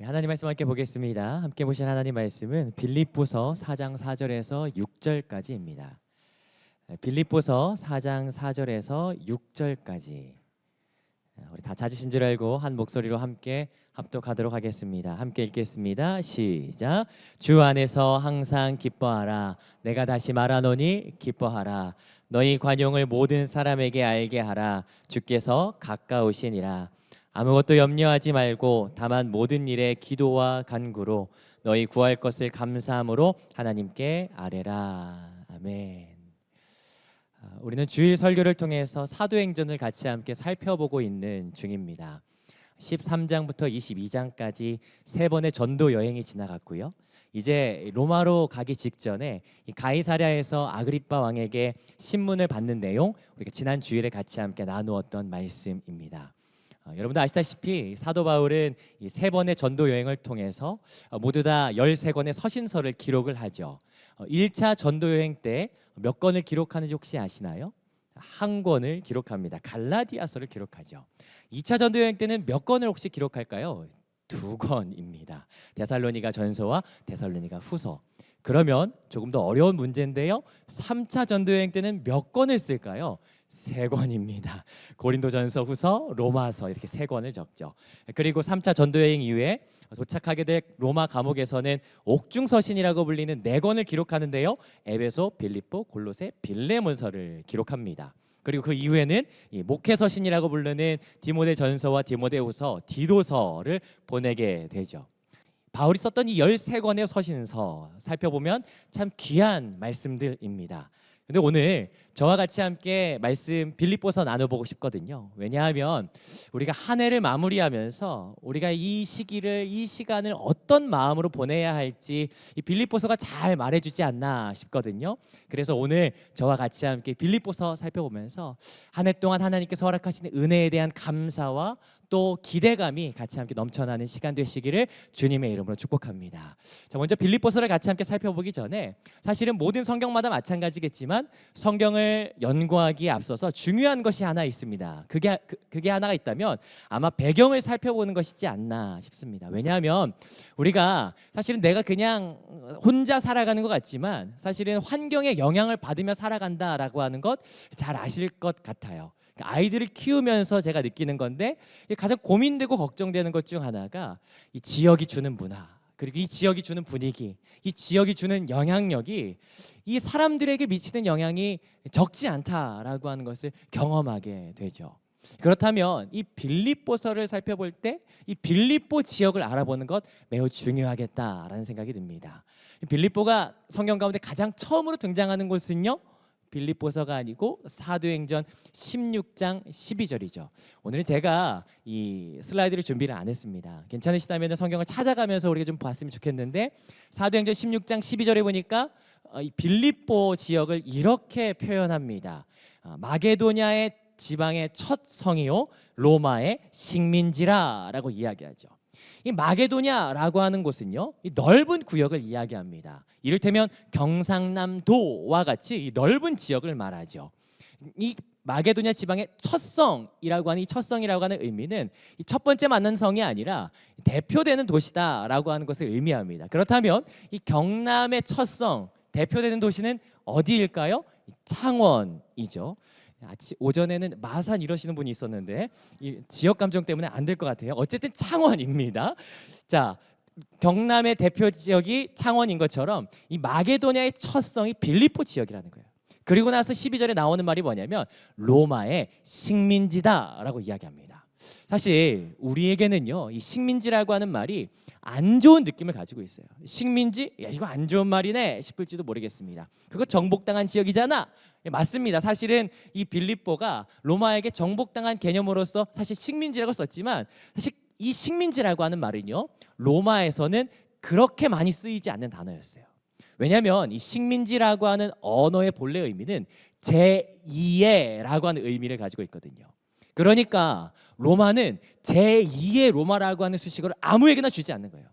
하나님 말씀 함께 보겠습니다. 함께 보신 하나님 말씀은 빌립보서 4장 4절에서 6절까지입니다. 빌립보서 4장 4절에서 6절까지 우리 다 찾으신 줄 알고 한 목소리로 함께 합독하도록 하겠습니다. 함께 읽겠습니다. 시작. 주 안에서 항상 기뻐하라. 내가 다시 말하노니 기뻐하라. 너희 관용을 모든 사람에게 알게 하라. 주께서 가까우시니라. 아무것도 염려하지 말고 다만 모든 일에 기도와 간구로 너희 구할 것을 감사함으로 하나님께 아뢰라. 아멘. 우리는 주일 설교를 통해서 사도행전을 같이 함께 살펴보고 있는 중입니다. 13장부터 22장까지 세 번의 전도 여행이 지나갔고요. 이제 로마로 가기 직전에 이 가이사랴에서 아그리빠 왕에게 신문을 받는 내용, 우리가 지난 주일에 같이 함께 나누었던 말씀입니다. 여러분도 아시다시피 사도 바울은 이 세 번의 전도 여행을 통해서 모두 다 13권의 서신서를 기록을 하죠. 1차 전도 여행 때 몇 권을 기록하는지 혹시 아시나요? 한 권을 기록합니다. 갈라디아서를 기록하죠. 2차 전도 여행 때는 몇 권을 혹시 기록할까요? 2권입니다. 데살로니가 전서와 데살로니가 후서. 그러면 조금 더 어려운 문제인데요. 3차 전도 여행 때는 몇 권을 쓸까요? 3권입니다. 고린도전서, 후서, 로마서 이렇게 3권을 적죠. 그리고 3차 전도여행 이후에 도착하게 될 로마 감옥에서는 옥중서신이라고 불리는 4권을 기록하는데요. 에베소, 빌립보, 골로새, 빌레몬서를 기록합니다. 그리고 그 이후에는 이 목회서신이라고 부르는 디모데전서와 디모데후서, 디도서를 보내게 되죠. 바울이 썼던 이 13권의 서신서 살펴보면 참 귀한 말씀들입니다. 근데 오늘 저와 같이 함께 말씀 빌립보서 나눠보고 싶거든요. 왜냐하면 우리가 한 해를 마무리하면서 우리가 이 시간을 어떤 마음으로 보내야 할지 이 빌립보서가 잘 말해주지 않나 싶거든요. 그래서 오늘 저와 같이 함께 빌립보서 살펴보면서 한 해 동안 하나님께서 허락하시는 은혜에 대한 감사와 또 기대감이 같이 함께 넘쳐나는 시간 되시기를 주님의 이름으로 축복합니다. 자, 먼저 빌립보서를 같이 함께 살펴보기 전에 사실은 모든 성경마다 마찬가지겠지만 성경을 연구하기에 앞서서 중요한 것이 하나 있습니다. 그게 하나가 있다면 아마 배경을 살펴보는 것이지 않나 싶습니다. 왜냐하면 우리가 사실은 내가 그냥 혼자 살아가는 것 같지만 사실은 환경의 영향을 받으며 살아간다라고 하는 것 잘 아실 것 같아요. 아이들을 키우면서 제가 느끼는 건데 가장 고민되고 걱정되는 것 중 하나가 이 지역이 주는 문화, 그리고 이 지역이 주는 분위기, 이 지역이 주는 영향력이 이 사람들에게 미치는 영향이 적지 않다라고 하는 것을 경험하게 되죠. 그렇다면 이 빌립보서를 살펴볼 때 이 빌립보 지역을 알아보는 것 매우 중요하겠다라는 생각이 듭니다. 빌립보가 성경 가운데 가장 처음으로 등장하는 곳은요, 빌립보서가 아니고 사도행전 16장 12절이죠. 오늘은 제가 이 슬라이드를 준비를 안 했습니다. 괜찮으시다면 성경을 찾아가면서 우리가 좀 봤으면 좋겠는데 사도행전 16장 12절에 보니까 이 빌립보 지역을 이렇게 표현합니다. 마게도냐의 지방의 첫 성이요 로마의 식민지라라고 이야기하죠. 이 마게도냐라고 하는 곳은요, 이 넓은 구역을 이야기합니다. 이를테면 경상남도와 같이 이 넓은 지역을 말하죠. 이 마게도냐 지방의 첫 성이라고 하는 이 첫 성이라고 하는 의미는 이 첫 번째 만난 성이 아니라 대표되는 도시다라고 하는 것을 의미합니다. 그렇다면 이 경남의 첫 성, 대표되는 도시는 어디일까요? 창원이죠. 오전에는 마산 이러시는 분이 있었는데 이 지역 감정 때문에 안 될 것 같아요. 어쨌든 창원입니다. 자, 경남의 대표 지역이 창원인 것처럼 이 마게도냐의 첫 성이 빌립보 지역이라는 거예요. 그리고 나서 12절에 나오는 말이 뭐냐면 로마의 식민지다라고 이야기합니다. 사실 우리에게는요, 이 식민지라고 하는 말이 안 좋은 느낌을 가지고 있어요. 식민지? 야, 이거 안 좋은 말이네 싶을지도 모르겠습니다. 그거 정복당한 지역이잖아. 맞습니다. 사실은 이 빌립보가 로마에게 정복당한 개념으로서 사실 식민지라고 썼지만 사실 이 식민지라고 하는 말은요, 로마에서는 그렇게 많이 쓰이지 않는 단어였어요. 왜냐하면 이 식민지라고 하는 언어의 본래 의미는 제2의라고 하는 의미를 가지고 있거든요. 그러니까 로마는 제2의 로마라고 하는 수식어를 아무에게나 주지 않는 거예요.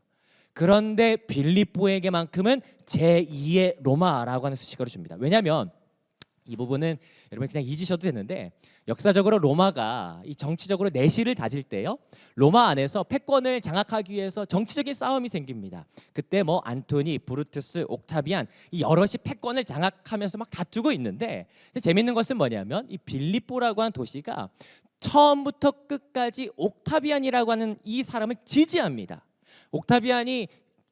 그런데 빌립보에게만큼은 제2의 로마라고 하는 수식어를 줍니다. 왜냐하면 이 부분은 여러분 그냥 잊으셔도 되는데, 역사적으로 로마가 이 정치적으로 내실을 다질 때요, 로마 안에서 패권을 장악하기 위해서 정치적인 싸움이 생깁니다. 그때 뭐 안토니, 브루투스, 옥타비안, 이 여럿이 패권을 장악하면서 막 다투고 있는데, 재밌는 것은 뭐냐면 이 빌립보라고 하는 도시가 처음부터 끝까지 옥타비안이라고 하는 이 사람을 지지합니다. 옥타비안이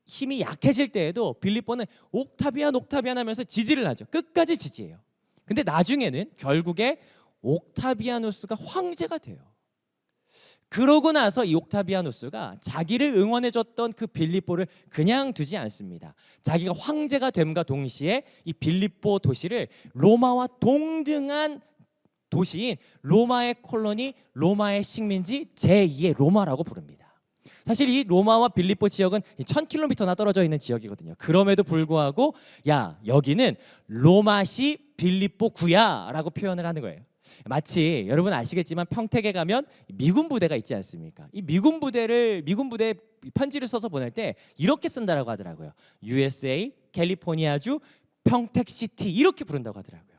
힘이 약해질 때에도 빌립보는 옥타비안 하면서 지지를 하죠. 끝까지 지지해요. 근데 나중에는 결국에 옥타비아누스가 황제가 돼요. 그러고 나서 이 옥타비아누스가 자기를 응원해줬던 그 빌립보를 그냥 두지 않습니다. 자기가 황제가 됨과 동시에 이 빌립보 도시를 로마와 동등한 도시인 로마의 콜로니, 로마의 식민지 제2의 로마라고 부릅니다. 사실 이 로마와 빌립보 지역은 1000km나 떨어져 있는 지역이거든요. 그럼에도 불구하고 야, 여기는 로마시 빌립보 구야 라고 표현을 하는 거예요. 마치 여러분 아시겠지만 평택에 가면 미군 부대가 있지 않습니까? 이 미군 부대 편지를 써서 보낼 때 이렇게 쓴다라고 하더라고요. USA 캘리포니아주 평택시티 이렇게 부른다고 하더라고요.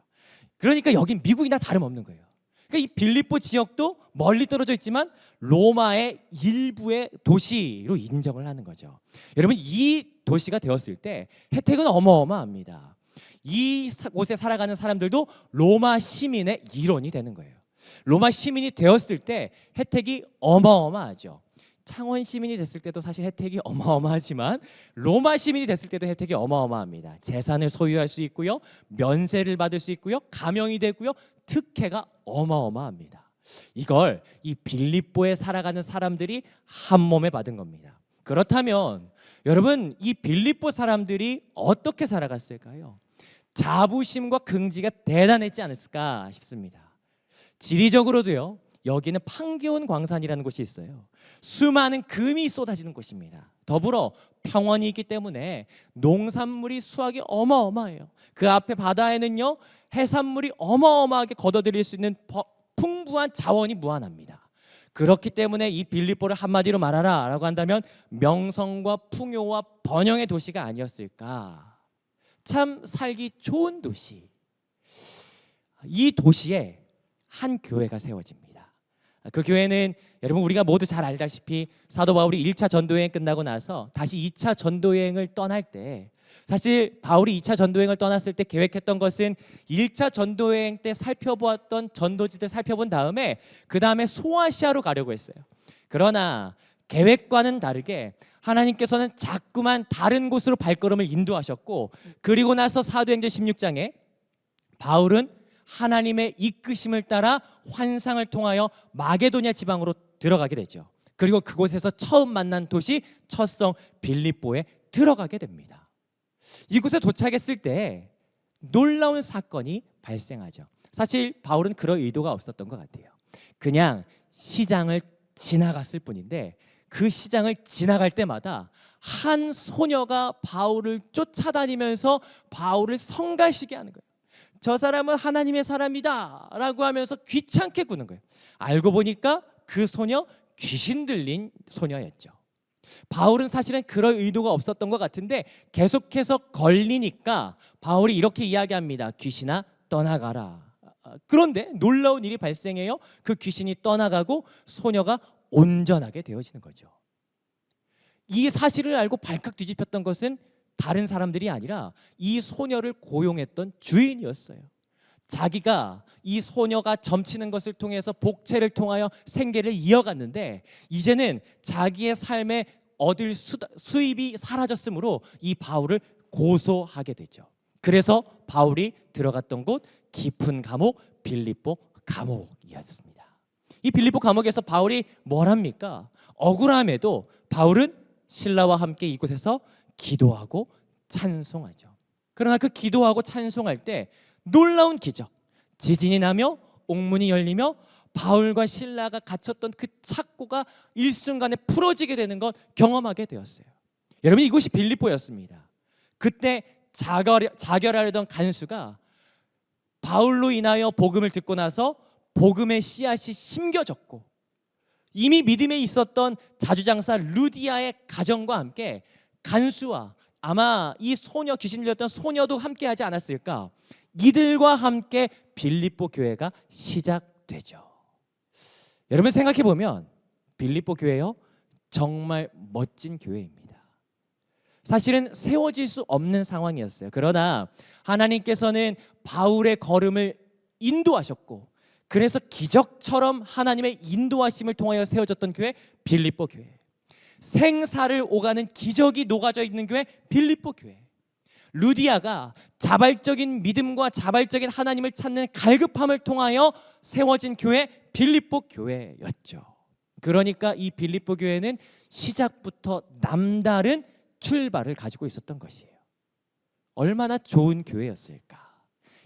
그러니까 여긴 미국이나 다름없는 거예요. 그러니까 이 빌립보 지역도 멀리 떨어져 있지만 로마의 일부의 도시로 인정을 하는 거죠. 여러분, 이 도시가 되었을 때 혜택은 어마어마합니다. 이 곳에 살아가는 사람들도 로마 시민의 일원이 되는 거예요. 로마 시민이 되었을 때 혜택이 어마어마하죠. 창원 시민이 됐을 때도 사실 혜택이 어마어마하지만 로마 시민이 됐을 때도 혜택이 어마어마합니다. 재산을 소유할 수 있고요, 면세를 받을 수 있고요, 감형이 되고요, 특혜가 어마어마합니다. 이걸 이 빌립보에 살아가는 사람들이 한 몸에 받은 겁니다. 그렇다면 여러분, 이 빌립보 사람들이 어떻게 살아갔을까요? 자부심과 긍지가 대단했지 않았을까 싶습니다. 지리적으로도요, 여기는 판게온 광산이라는 곳이 있어요. 수많은 금이 쏟아지는 곳입니다. 더불어 평원이 있기 때문에 농산물이 수확이 어마어마해요. 그 앞에 바다에는요, 해산물이 어마어마하게 걷어들일 수 있는 풍부한 자원이 무한합니다. 그렇기 때문에 이 빌립보를 한마디로 말하라 라고 한다면 명성과 풍요와 번영의 도시가 아니었을까. 참 살기 좋은 도시. 이 도시에 한 교회가 세워집니다. 그 교회는 여러분 우리가 모두 잘 알다시피 사도 바울이 1차 전도여행 끝나고 나서 다시 2차 전도여행을 떠날 때, 사실 바울이 2차 전도여행을 떠났을 때 계획했던 것은 1차 전도여행 때 살펴보았던 전도지들 살펴본 다음에 그 다음에 소아시아로 가려고 했어요. 그러나 계획과는 다르게 하나님께서는 자꾸만 다른 곳으로 발걸음을 인도하셨고, 그리고 나서 사도행전 16장에 바울은 하나님의 이끄심을 따라 환상을 통하여 마게도냐 지방으로 들어가게 되죠. 그리고 그곳에서 처음 만난 도시 첫성 빌립보에 들어가게 됩니다. 이곳에 도착했을 때 놀라운 사건이 발생하죠. 사실 바울은 그럴 의도가 없었던 것 같아요. 그냥 시장을 지나갔을 뿐인데 그 시장을 지나갈 때마다 한 소녀가 바울을 쫓아다니면서 바울을 성가시게 하는 거예요. 저 사람은 하나님의 사람이다 라고 하면서 귀찮게 구는 거예요. 알고 보니까 그 소녀 귀신 들린 소녀였죠. 바울은 사실은 그럴 의도가 없었던 것 같은데 계속해서 걸리니까 바울이 이렇게 이야기합니다. 귀신아 떠나가라. 그런데 놀라운 일이 발생해요. 그 귀신이 떠나가고 소녀가 온전하게 되어지는 거죠. 이 사실을 알고 발칵 뒤집혔던 것은 다른 사람들이 아니라 이 소녀를 고용했던 주인이었어요. 자기가 이 소녀가 점치는 것을 통해서 복채를 통하여 생계를 이어갔는데 이제는 자기의 삶에 얻을 수입이 사라졌으므로 이 바울을 고소하게 되죠. 그래서 바울이 들어갔던 곳 깊은 감옥 빌립보 감옥이었습니다. 이 빌립보 감옥에서 바울이 뭘 합니까? 억울함에도 바울은 신라와 함께 이곳에서 기도하고 찬송하죠. 그러나 그 기도하고 찬송할 때 놀라운 기적, 지진이 나며 옥문이 열리며 바울과 신라가 갇혔던 그 착고가 일순간에 풀어지게 되는 건 경험하게 되었어요. 여러분, 이곳이 빌립보였습니다. 그때 자결하려던 간수가 바울로 인하여 복음을 듣고 나서 복음의 씨앗이 심겨졌고, 이미 믿음에 있었던 자주장사 루디아의 가정과 함께 간수와 아마 이 소녀, 귀신 들렸던 소녀도 함께 하지 않았을까. 이들과 함께 빌립보 교회가 시작되죠. 여러분 생각해 보면 빌립보 교회요, 정말 멋진 교회입니다. 사실은 세워질 수 없는 상황이었어요. 그러나 하나님께서는 바울의 걸음을 인도하셨고, 그래서 기적처럼 하나님의 인도하심을 통하여 세워졌던 교회 빌립보 교회. 생사를 오가는 기적이 녹아져 있는 교회 빌립보 교회. 루디아가 자발적인 믿음과 자발적인 하나님을 찾는 갈급함을 통하여 세워진 교회 빌립보 교회였죠. 그러니까 이 빌립보 교회는 시작부터 남다른 출발을 가지고 있었던 것이에요. 얼마나 좋은 교회였을까.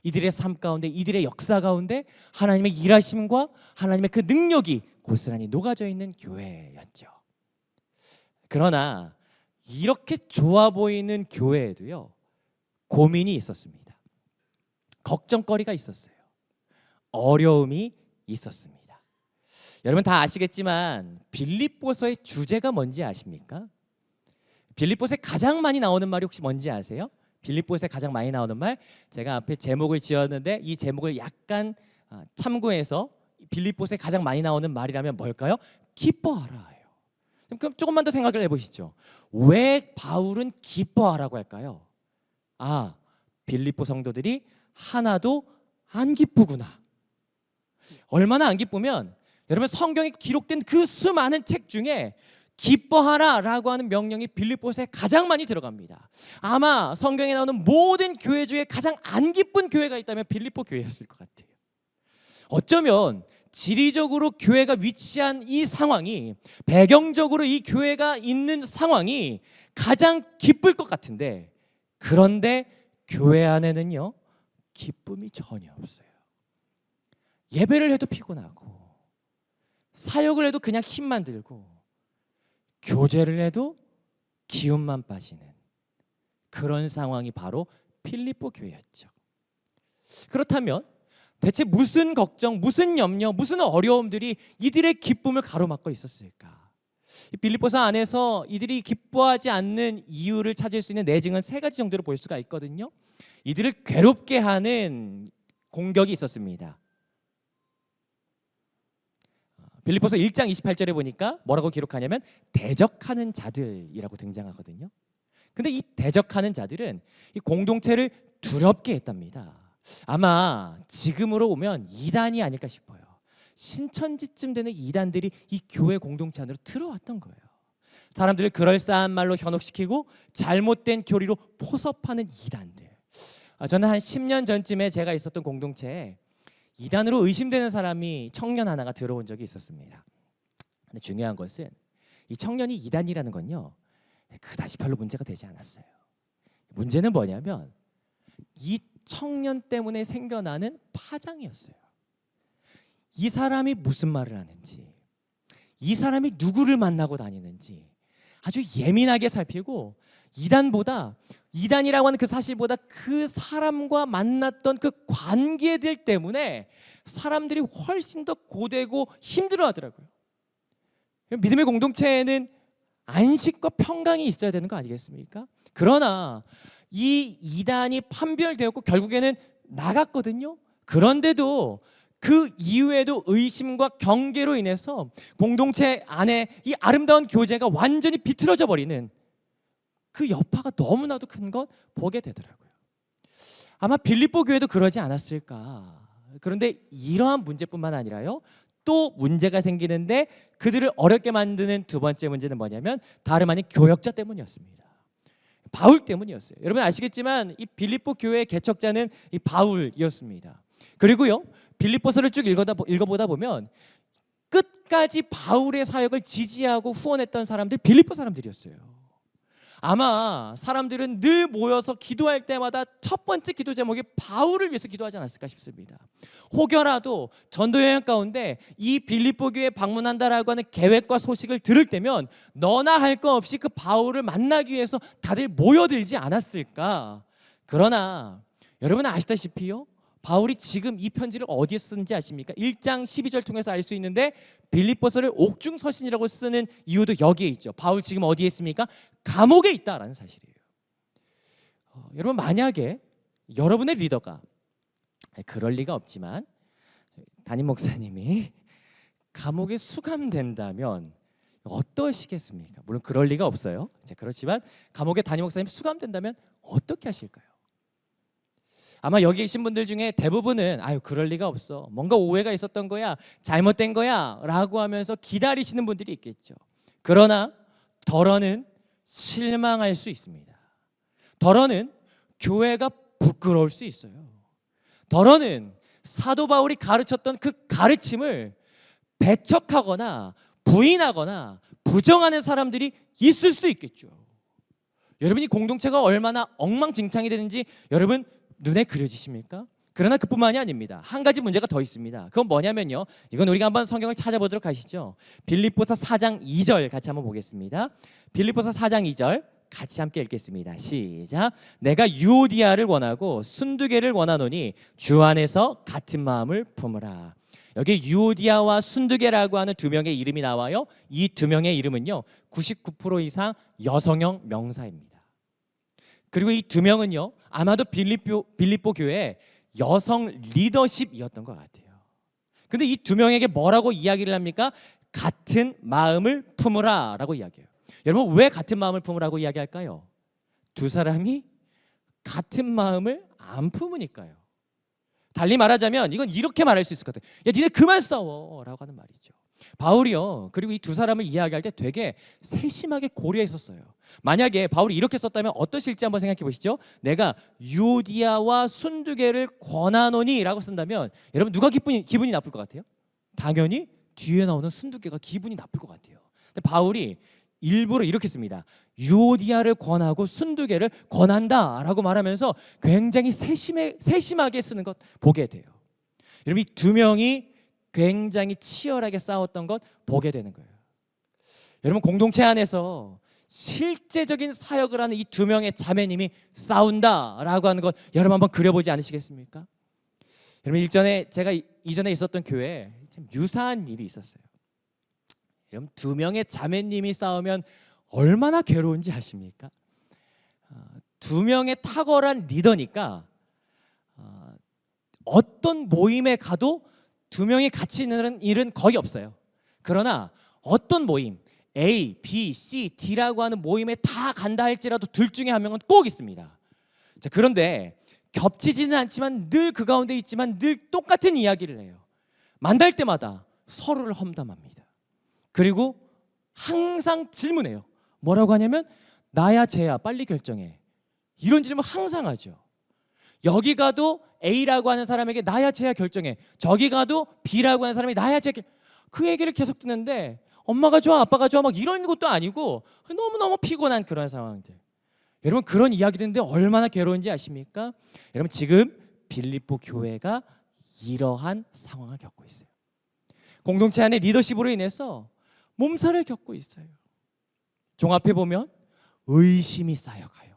이들의 삶 가운데, 이들의 역사 가운데 하나님의 일하심과 하나님의 그 능력이 고스란히 녹아져 있는 교회였죠. 그러나 이렇게 좋아 보이는 교회에도요, 고민이 있었습니다. 걱정거리가 있었어요. 어려움이 있었습니다. 여러분 다 아시겠지만 빌립보서의 주제가 뭔지 아십니까? 빌립보서에 가장 많이 나오는 말이 혹시 뭔지 아세요? 빌립보서에 가장 많이 나오는 말, 제가 앞에 제목을 지었는데 이 제목을 약간 참고해서 빌립보서에 가장 많이 나오는 말이라면 뭘까요? 기뻐하라예요. 그럼 조금만 더 생각을 해보시죠. 왜 바울은 기뻐하라고 할까요? 아, 빌립보 성도들이 하나도 안 기쁘구나. 얼마나 안 기쁘면, 여러분 성경에 기록된 그 수많은 책 중에 기뻐하라라고 하는 명령이 빌립보서에 가장 많이 들어갑니다. 아마 성경에 나오는 모든 교회 중에 가장 안 기쁜 교회가 있다면 빌립보 교회였을 것 같아요. 어쩌면 지리적으로 교회가 위치한 이 상황이, 배경적으로 이 교회가 있는 상황이 가장 기쁠 것 같은데, 그런데 교회 안에는요, 기쁨이 전혀 없어요. 예배를 해도 피곤하고, 사역을 해도 그냥 힘만 들고, 교제를 해도 기운만 빠지는 그런 상황이 바로 빌립보 교회였죠. 그렇다면 대체 무슨 걱정, 무슨 염려, 무슨 어려움들이 이들의 기쁨을 가로막고 있었을까? 빌립보서 안에서 이들이 기뻐하지 않는 이유를 찾을 수 있는 내증은 세 가지 정도로 볼 수가 있거든요. 이들을 괴롭게 하는 공격이 있었습니다. 빌립보서 1장 28절에 보니까 뭐라고 기록하냐면 대적하는 자들이라고 등장하거든요. 근데 이 대적하는 자들은 이 공동체를 두렵게 했답니다. 아마 지금으로 오면 이단이 아닐까 싶어요. 신천지쯤 되는 이단들이 이 교회 공동체 안으로 들어왔던 거예요. 사람들을 그럴싸한 말로 현혹시키고 잘못된 교리로 포섭하는 이단들. 저는 한 10년 전쯤에 제가 있었던 공동체에 이단으로 의심되는 사람이 청년 하나가 들어온 적이 있었습니다. 근데 중요한 것은 이 청년이 이단이라는 건요, 그다지 별로 문제가 되지 않았어요. 문제는 뭐냐면 이 청년 때문에 생겨나는 파장이었어요. 이 사람이 무슨 말을 하는지, 이 사람이 누구를 만나고 다니는지 아주 예민하게 살피고, 이단이라고 하는 그 사실보다 그 사람과 만났던 그 관계들 때문에 사람들이 훨씬 더 고되고 힘들어하더라고요. 믿음의 공동체에는 안식과 평강이 있어야 되는 거 아니겠습니까? 그러나 이 이단이 판별되었고 결국에는 나갔거든요. 그런데도 그 이후에도 의심과 경계로 인해서 공동체 안에 이 아름다운 교제가 완전히 비틀어져 버리는 그 여파가 너무나도 큰 것 보게 되더라고요. 아마 빌립보 교회도 그러지 않았을까. 그런데 이러한 문제뿐만 아니라요, 또 문제가 생기는데 그들을 어렵게 만드는 두 번째 문제는 뭐냐면 다름 아닌 교역자 때문이었습니다. 바울 때문이었어요. 여러분 아시겠지만 이 빌립보 교회의 개척자는 이 바울이었습니다. 그리고요, 빌립보서를 쭉 읽어보다 보면 끝까지 바울의 사역을 지지하고 후원했던 사람들 빌립보 사람들이었어요. 아마 사람들은 늘 모여서 기도할 때마다 첫 번째 기도 제목이 바울을 위해서 기도하지 않았을까 싶습니다. 혹여라도 전도 여행 가운데 이 빌립보 교회에 방문한다라고 하는 계획과 소식을 들을 때면 너나 할 거 없이 그 바울을 만나기 위해서 다들 모여들지 않았을까. 그러나 여러분 아시다시피요, 바울이 지금 이 편지를 어디에 쓰는지 아십니까? 1장 12절 통해서 알 수 있는데 빌립보서를 옥중서신이라고 쓰는 이유도 여기에 있죠. 바울 지금 어디에 있습니까? 감옥에 있다라는 사실이에요. 여러분 만약에 여러분의 리더가 그럴 리가 없지만 담임 목사님이 감옥에 수감된다면 어떠시겠습니까? 물론 그럴 리가 없어요. 그렇지만 감옥에 담임 목사님 수감된다면 어떻게 하실까요? 아마 여기 계신 분들 중에 대부분은 아유 그럴 리가 없어, 뭔가 오해가 있었던 거야, 잘못된 거야 라고 하면서 기다리시는 분들이 있겠죠. 그러나 덜어는 실망할 수 있습니다. 덜어는 교회가 부끄러울 수 있어요. 덜어는 사도 바울이 가르쳤던 그 가르침을 배척하거나 부인하거나 부정하는 사람들이 있을 수 있겠죠. 여러분이 공동체가 얼마나 엉망진창이 되는지 여러분 눈에 그려지십니까? 그러나 그뿐만이 아닙니다. 한 가지 문제가 더 있습니다. 그건 뭐냐면요, 이건 우리가 한번 성경을 찾아보도록 하시죠. 빌립보서 4장 2절 같이 한번 보겠습니다. 빌립보서 4장 2절 같이 함께 읽겠습니다. 시작. 내가 유오디아를 원하고 순두개를 원하노니 주 안에서 같은 마음을 품으라. 여기 유오디아와 순두개라고 하는 두 명의 이름이 나와요. 이 두 명의 이름은요 99% 이상 여성형 명사입니다. 그리고 이 두 명은요 아마도 빌립보 교회의 여성 리더십이었던 것 같아요. 근데 이 두 명에게 뭐라고 이야기를 합니까? 같은 마음을 품으라 라고 이야기해요. 여러분 왜 같은 마음을 품으라고 이야기할까요? 두 사람이 같은 마음을 안 품으니까요. 달리 말하자면 이건 이렇게 말할 수 있을 것 같아요. 야 니네 그만 싸워 라고 하는 말이죠. 바울이요 그리고 이 두 사람을 이야기할 때 되게 세심하게 고려했었어요. 만약에 바울이 이렇게 썼다면 어떠실지 한번 생각해 보시죠. 내가 유오디아와 순두개를 권하노니 라고 쓴다면 여러분 누가 기분이 나쁠 것 같아요? 당연히 뒤에 나오는 순두개가 기분이 나쁠 것 같아요. 근데 바울이 일부러 이렇게 씁니다. 유오디아를 권하고 순두개를 권한다 라고 말하면서 굉장히 세심하게 쓰는 것 보게 돼요. 여러분 이 두 명이 굉장히 치열하게 싸웠던 것 보게 되는 거예요. 여러분 공동체 안에서 실제적인 사역을 하는 이 두 명의 자매님이 싸운다라고 하는 것 여러분 한번 그려보지 않으시겠습니까? 여러분 제가 이전에 있었던 교회에 참 유사한 일이 있었어요. 여러분 두 명의 자매님이 싸우면 얼마나 괴로운지 아십니까? 두 명의 탁월한 리더니까 어떤 모임에 가도 두 명이 같이 있는 일은 거의 없어요. 그러나 어떤 모임 A, B, C, D라고 하는 모임에 다 간다 할지라도 둘 중에 한 명은 꼭 있습니다. 자, 그런데 겹치지는 않지만 늘 그 가운데 있지만 늘 똑같은 이야기를 해요. 만날 때마다 서로를 험담합니다. 그리고 항상 질문해요. 뭐라고 하냐면 나야 쟤야 빨리 결정해. 이런 질문 항상 하죠. 여기 가도 A라고 하는 사람에게 나야 쟤야 결정해. 저기 가도 B라고 하는 사람이 나야 쟤야 그 얘기를 계속 듣는데 엄마가 좋아 아빠가 좋아 막 이런 것도 아니고 너무너무 피곤한 그런 상황들. 여러분 그런 이야기 듣는데 얼마나 괴로운지 아십니까? 여러분 지금 빌립보 교회가 이러한 상황을 겪고 있어요. 공동체 안에 리더십으로 인해서 몸살을 겪고 있어요. 종합해 보면 의심이 쌓여가요.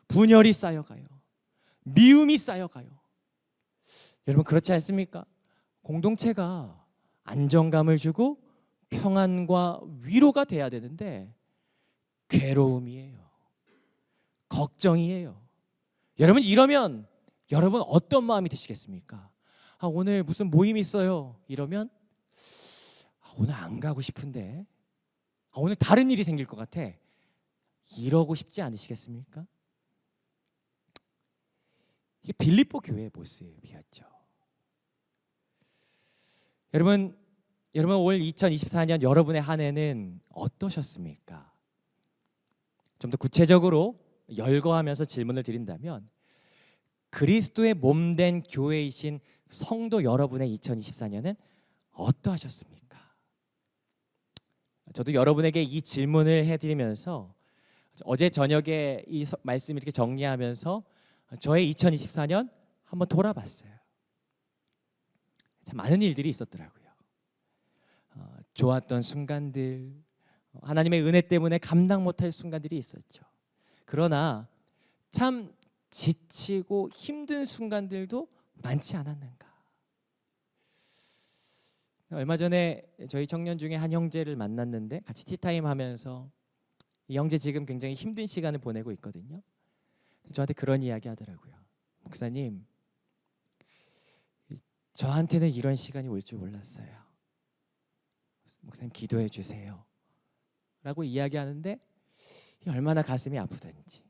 분열이 쌓여가요. 미움이 쌓여가요. 여러분 그렇지 않습니까? 공동체가 안정감을 주고 평안과 위로가 돼야 되는데 괴로움이에요. 걱정이에요. 여러분 이러면 여러분 어떤 마음이 드시겠습니까? 오늘 무슨 모임 있어요. 이러면 오늘 안 가고 싶은데 오늘 다른 일이 생길 것 같아. 이러고 싶지 않으시겠습니까? 이게 빌립보 교회의 모습이었죠. 여러분 올 2024년 여러분의 한 해는 어떠셨습니까? 좀 더 구체적으로 열거하면서 질문을 드린다면 그리스도의 몸된 교회이신 성도 여러분의 2024년은 어떠하셨습니까? 저도 여러분에게 이 질문을 해드리면서 어제 저녁에 이 말씀 이렇게 정리하면서 저의 2024년 한번 돌아봤어요. 참 많은 일들이 있었더라고요. 좋았던 순간들, 하나님의 은혜 때문에 감당 못할 순간들이 있었죠. 그러나 참 지치고 힘든 순간들도 많지 않았는가. 얼마 전에 저희 청년 중에 한 형제를 만났는데 같이 티타임 하면서 이 형제 지금 굉장히 힘든 시간을 보내고 있거든요. 저한테 그런 이야기 하더라고요. 목사님, 저한테는 이런 시간이 올 줄 몰랐어요. 목사님 기도해 주세요 라고 이야기하는데 얼마나 가슴이 아프던지.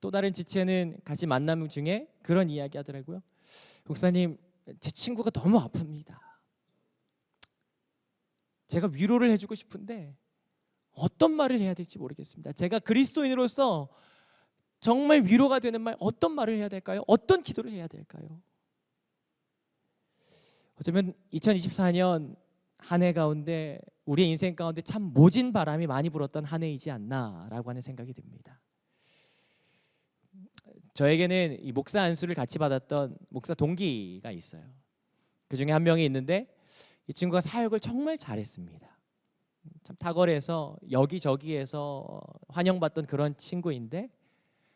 또 다른 지체는 같이 만남 중에 그런 이야기 하더라고요. 목사님, 제 친구가 너무 아픕니다. 제가 위로를 해주고 싶은데 어떤 말을 해야 될지 모르겠습니다. 제가 그리스도인으로서 정말 위로가 되는 말, 어떤 말을 해야 될까요? 어떤 기도를 해야 될까요? 어쩌면 2024년 한 해 가운데 우리의 인생 가운데 참 모진 바람이 많이 불었던 한 해이지 않나라고 하는 생각이 듭니다. 저에게는 이 목사 안수를 같이 받았던 목사 동기가 있어요. 그 중에 한 명이 있는데 이 친구가 사역을 정말 잘했습니다. 참 탁월해서 여기저기에서 환영받던 그런 친구인데,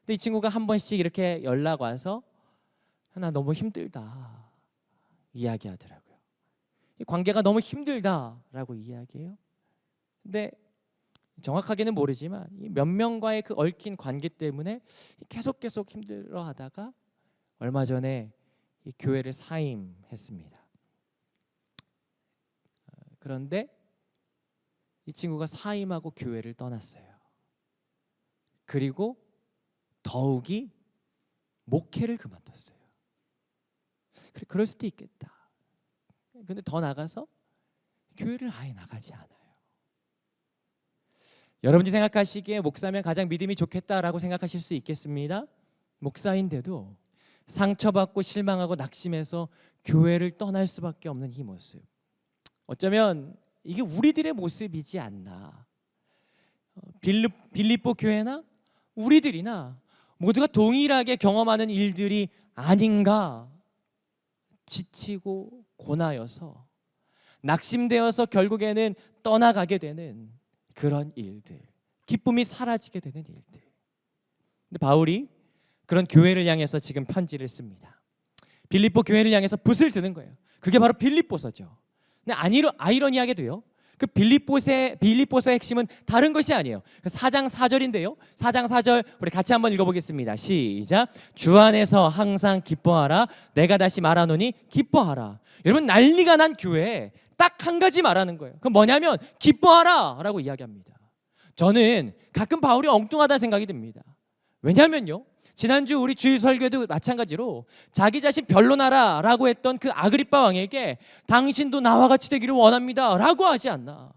근데 이 친구가 한 번씩 이렇게 연락 와서 나 너무 힘들다 이야기하더라고요. 이 관계가 너무 힘들다라고 이야기해요. 근데 정확하게는 모르지만 이 몇 명과의 그 얽힌 관계 때문에 계속 힘들어하다가 얼마 전에 이 교회를 사임했습니다. 그런데 이 친구가 사임하고 교회를 떠났어요. 그리고 더욱이 목회를 그만뒀어요. 그래, 그럴 수도 있겠다. 근데 더 나가서 교회를 아예 나가지 않아요. 여러분이 생각하시기에 목사면 가장 믿음이 좋겠다라고 생각하실 수 있겠습니다. 목사인데도 상처받고 실망하고 낙심해서 교회를 떠날 수밖에 없는 이 모습, 어쩌면 이게 우리들의 모습이지 않나. 빌립보 교회나 우리들이나 모두가 동일하게 경험하는 일들이 아닌가. 지치고 고나여서 낙심되어서 결국에는 떠나가게 되는 그런 일들, 기쁨이 사라지게 되는 일들. 근데 바울이 그런 교회를 향해서 지금 편지를 씁니다. 빌립보 교회를 향해서 붓을 드는 거예요. 그게 바로 빌립보서죠. 근데 아이러니하게도요, 그 빌립보서의 핵심은 다른 것이 아니에요. 4장 4절인데요. 4장 4절 우리 같이 한번 읽어보겠습니다. 시작. 주 안에서 항상 기뻐하라. 내가 다시 말하노니 기뻐하라. 여러분, 난리가 난 교회에 딱 한 가지 말하는 거예요. 그럼 뭐냐면 기뻐하라 라고 이야기합니다. 저는 가끔 바울이 엉뚱하다는 생각이 듭니다. 왜냐하면요, 지난주 우리 주일 설교도 마찬가지로 자기 자신 변론하라 라고 했던 그 아그리빠 왕에게 당신도 나와 같이 되기를 원합니다 라고 하지 않나.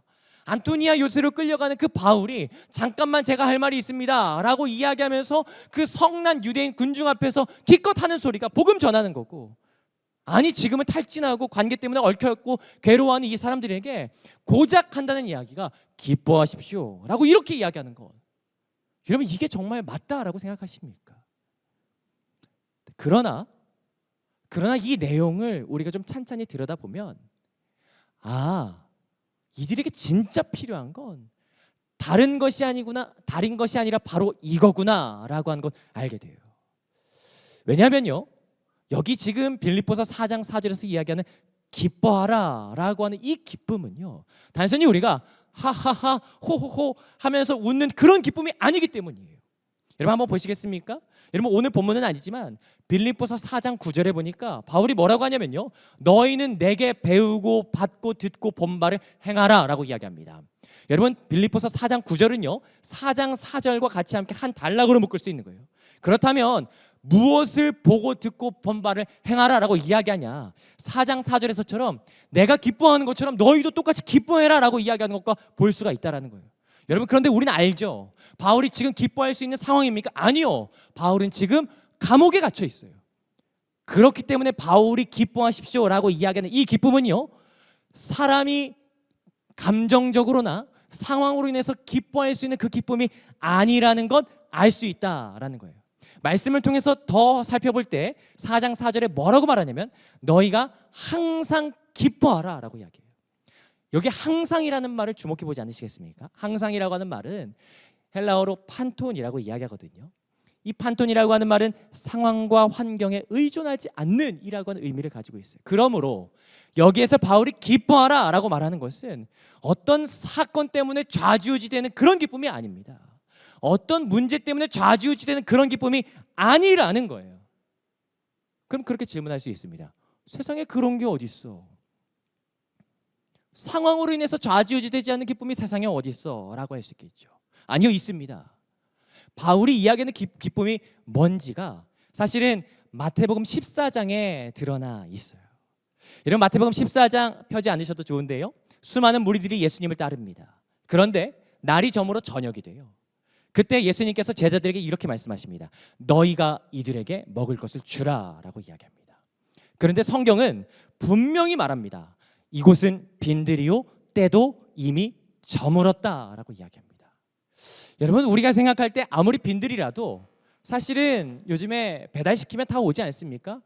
안토니아 요새로 끌려가는 그 바울이 잠깐만 제가 할 말이 있습니다 라고 이야기하면서 그 성난 유대인 군중 앞에서 기껏 하는 소리가 복음 전하는 거고, 아니 지금은 탈진하고 관계 때문에 얽혀있고 괴로워하는 이 사람들에게 고작 한다는 이야기가 기뻐하십시오 라고 이렇게 이야기하는 것, 여러분 이게 정말 맞다라고 생각하십니까? 그러나 이 내용을 우리가 좀 찬찬히 들여다보면, 이들에게 진짜 필요한 건 다른 것이 아니라 바로 이거구나 라고 하는 걸 알게 돼요. 왜냐하면요, 여기 지금 빌립보서 4장 4절에서 이야기하는 기뻐하라 라고 하는 이 기쁨은요, 단순히 우리가 하하하 호호호 하면서 웃는 그런 기쁨이 아니기 때문이에요. 여러분 한번 보시겠습니까? 여러분 오늘 본문은 아니지만 빌립보서 4장 9절에 보니까 바울이 뭐라고 하냐면요, 너희는 내게 배우고 받고 듣고 본 바를 행하라 라고 이야기합니다. 여러분 빌립보서 4장 9절은요 4장 4절과 같이 함께 한 단락으로 묶을 수 있는 거예요. 그렇다면 무엇을 보고 듣고 본 바를 행하라 라고 이야기하냐, 4장 4절에서처럼 내가 기뻐하는 것처럼 너희도 똑같이 기뻐해라 라고 이야기하는 것과 볼 수가 있다는 거예요. 여러분 그런데 우리는 알죠, 바울이 지금 기뻐할 수 있는 상황입니까? 아니요, 바울은 지금 감옥에 갇혀 있어요. 그렇기 때문에 바울이 기뻐하십시오 라고 이야기하는 이 기쁨은요, 사람이 감정적으로나 상황으로 인해서 기뻐할 수 있는 그 기쁨이 아니라는 건 알 수 있다라는 거예요. 말씀을 통해서 더 살펴볼 때 4장 4절에 뭐라고 말하냐면 너희가 항상 기뻐하라 라고 이야기해요. 여기 항상이라는 말을 주목해 보지 않으시겠습니까? 항상이라고 하는 말은 헬라어로 판톤이라고 이야기하거든요. 이 판톤이라고 하는 말은 상황과 환경에 의존하지 않는 이라고 하는 의미를 가지고 있어요. 그러므로 여기에서 바울이 기뻐하라 라고 말하는 것은 어떤 사건 때문에 좌지우지되는 그런 기쁨이 아닙니다. 어떤 문제 때문에 좌지우지되는 그런 기쁨이 아니라는 거예요. 그럼 그렇게 질문할 수 있습니다. 세상에 그런 게 어디 있어? 상황으로 인해서 좌지우지되지 않는 기쁨이 세상에 어디 있어? 라고 할 수 있겠죠. 아니요, 있습니다. 바울이 이야기하는 기쁨이 뭔지가 사실은 마태복음 14장에 드러나 있어요. 여러분, 마태복음 14장 펴지 않으셔도 좋은데요, 수많은 무리들이 예수님을 따릅니다. 그런데 날이 저물어 저녁이 돼요. 그때 예수님께서 제자들에게 이렇게 말씀하십니다. 너희가 이들에게 먹을 것을 주라 라고 이야기합니다. 그런데 성경은 분명히 말합니다. 이곳은 빈들이요 때도 이미 저물었다 라고 이야기합니다. 여러분, 우리가 생각할 때 아무리 빈들이라도 사실은 요즘에 배달시키면 다 오지 않습니까?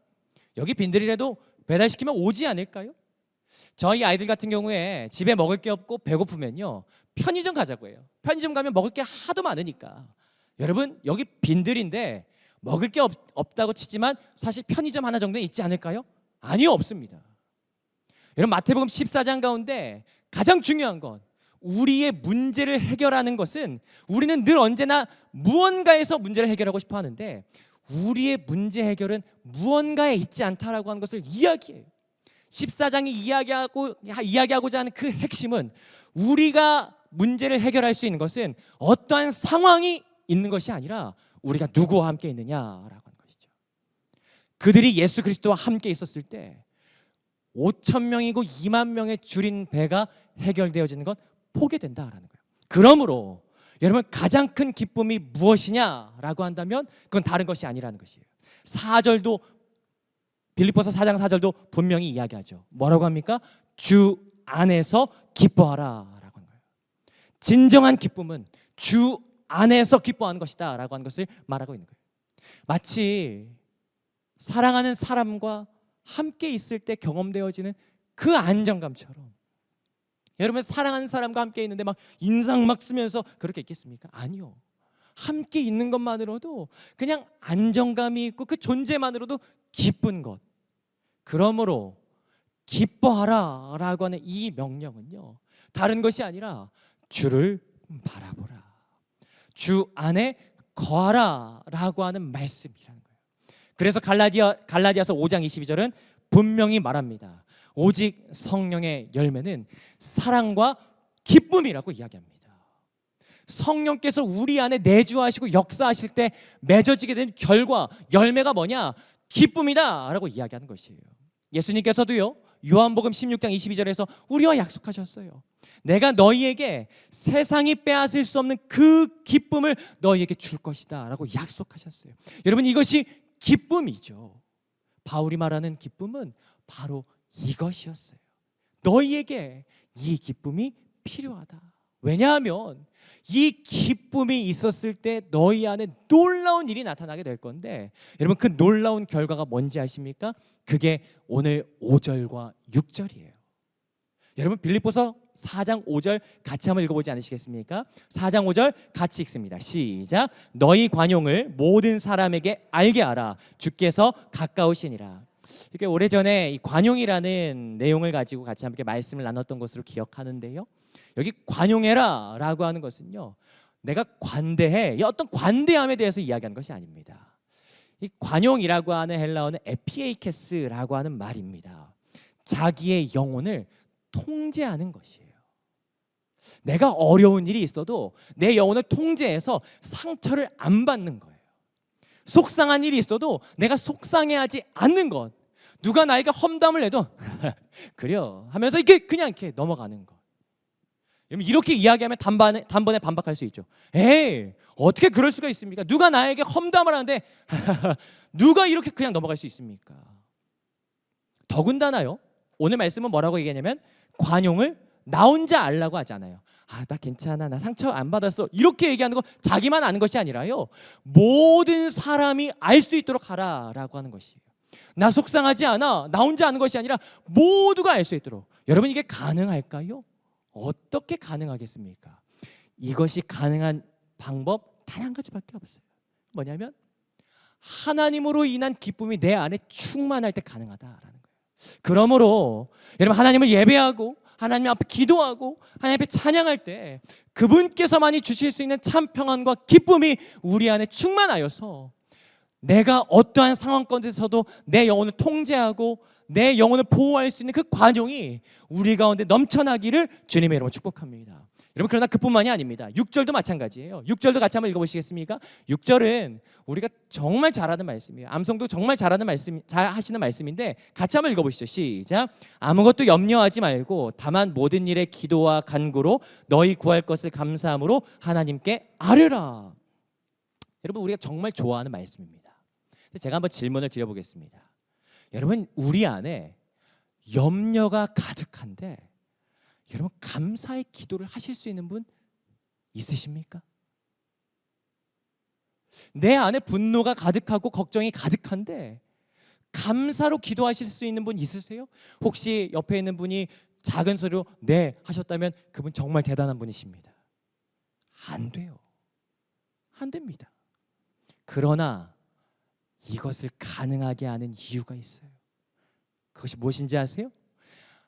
여기 빈들이라도 배달시키면 오지 않을까요? 저희 아이들 같은 경우에 집에 먹을 게 없고 배고프면요, 편의점 가자고 해요. 편의점 가면 먹을 게 하도 많으니까. 여러분, 여기 빈들인데 먹을 게 없다고 치지만 사실 편의점 하나 정도는 있지 않을까요? 아니요, 없습니다. 여러분, 마태복음 14장 가운데 가장 중요한 건, 우리의 문제를 해결하는 것은, 우리는 늘 언제나 무언가에서 문제를 해결하고 싶어 하는데 우리의 문제 해결은 무언가에 있지 않다라고 하는 것을 이야기해요. 14장이 이야기하고자 하는 그 핵심은, 우리가 문제를 해결할 수 있는 것은 어떠한 상황이 있는 것이 아니라 우리가 누구와 함께 있느냐라고 하는 것이죠. 그들이 예수 그리스도와 함께 있었을 때 5천 명이고 2만 명의 줄인 배가 해결되어지는 건 포기된다라는 거예요. 그러므로 여러분, 가장 큰 기쁨이 무엇이냐라고 한다면 그건 다른 것이 아니라는 것이에요. 4절도, 빌립보서 4장 4절도 분명히 이야기하죠. 뭐라고 합니까? 주 안에서 기뻐하라 라고 하는 거예요. 진정한 기쁨은 주 안에서 기뻐하는 것이다 라고 하는 것을 말하고 있는 거예요. 마치 사랑하는 사람과 함께 있을 때 경험되어지는 그 안정감처럼, 여러분, 사랑하는 사람과 함께 있는데 막 인상 막 쓰면서 그렇게 있겠습니까? 아니요. 함께 있는 것만으로도 그냥 안정감이 있고 그 존재만으로도 기쁜 것. 그러므로 기뻐하라 라고 하는 이 명령은요, 다른 것이 아니라 주를 바라보라, 주 안에 거하라 라고 하는 말씀이라는 거예요. 그래서 갈라디아서 5장 22절은 분명히 말합니다. 오직 성령의 열매는 사랑과 기쁨이라고 이야기합니다. 성령께서 우리 안에 내주하시고 역사하실 때 맺어지게 된 결과, 열매가 뭐냐? 기쁨이다 라고 이야기하는 것이에요. 예수님께서도요, 요한복음 16장 22절에서 우리와 약속하셨어요. 내가 너희에게 세상이 빼앗을 수 없는 그 기쁨을 너희에게 줄 것이다 라고 약속하셨어요. 여러분, 이것이 기쁨이죠. 바울이 말하는 기쁨은 바로 이것이었어요. 너희에게 이 기쁨이 필요하다. 왜냐하면 이 기쁨이 있었을 때 너희 안에 놀라운 일이 나타나게 될 건데, 여러분, 그 놀라운 결과가 뭔지 아십니까? 그게 오늘 5절과 6절이에요. 여러분, 빌립보서 4장 5절 같이 한번 읽어보지 않으시겠습니까? 4장 5절 같이 읽습니다. 시작. 너희 관용을 모든 사람에게 알게 하라. 주께서 가까우시니라. 이렇게 오래전에 이 관용이라는 내용을 가지고 같이 함께 말씀을 나눴던 것으로 기억하는데요, 여기 관용해라 라고 하는 것은요, 내가 관대해, 이 어떤 관대함에 대해서 이야기하는 것이 아닙니다. 이 관용이라고 하는 헬라어는 에피에이케스라고 하는 말입니다. 자기의 영혼을 통제하는 것이에요. 내가 어려운 일이 있어도 내 영혼을 통제해서 상처를 안 받는 거예요. 속상한 일이 있어도 내가 속상해하지 않는 것. 누가 나에게 험담을 해도 그래요 하면서 그냥 이렇게 넘어가는 것. 이렇게 이야기하면 단번에 반박할 수 있죠. 에이, 어떻게 그럴 수가 있습니까? 누가 나에게 험담을 하는데 누가 이렇게 그냥 넘어갈 수 있습니까? 더군다나요, 오늘 말씀은 뭐라고 얘기하냐면 관용을 나 혼자 알라고 하잖아요. 나 괜찮아, 나 상처 안 받았어, 이렇게 얘기하는 거 자기만 아는 것이 아니라요, 모든 사람이 알 수 있도록 하라라고 하는 것이에요. 나 속상하지 않아, 나 혼자 아는 것이 아니라 모두가 알 수 있도록. 여러분, 이게 가능할까요? 어떻게 가능하겠습니까? 이것이 가능한 방법 단 한 가지밖에 없어요. 뭐냐면 하나님으로 인한 기쁨이 내 안에 충만할 때 가능하다라는 거예요. 그러므로 여러분, 하나님을 예배하고 하나님 앞에 기도하고 하나님 앞에 찬양할 때 그분께서만이 주실 수 있는 참 평안과 기쁨이 우리 안에 충만하여서 내가 어떠한 상황권에서도 내 영혼을 통제하고 내 영혼을 보호할 수 있는 그 관용이 우리 가운데 넘쳐나기를 주님의 이름으로 축복합니다. 여러분, 그러나 그뿐만이 아닙니다. 6절도 마찬가지예요. 6절도 같이 한번 읽어보시겠습니까? 6절은 우리가 정말 잘하는 말씀이에요. 암송도 정말 잘하는 말씀, 잘 하시는 말씀인데 같이 한번 읽어보시죠. 시작. 아무것도 염려하지 말고 다만 모든 일에 기도와 간구로 너희 구할 것을 감사함으로 하나님께 아뢰라. 여러분, 우리가 정말 좋아하는 말씀입니다. 제가 한번 질문을 드려보겠습니다. 여러분, 우리 안에 염려가 가득한데 여러분, 감사의 기도를 하실 수 있는 분 있으십니까? 내 안에 분노가 가득하고 걱정이 가득한데 감사로 기도하실 수 있는 분 있으세요? 혹시 옆에 있는 분이 작은 소리로 네 하셨다면 그분 정말 대단한 분이십니다. 안 돼요. 안 됩니다. 그러나 이것을 가능하게 하는 이유가 있어요. 그것이 무엇인지 아세요?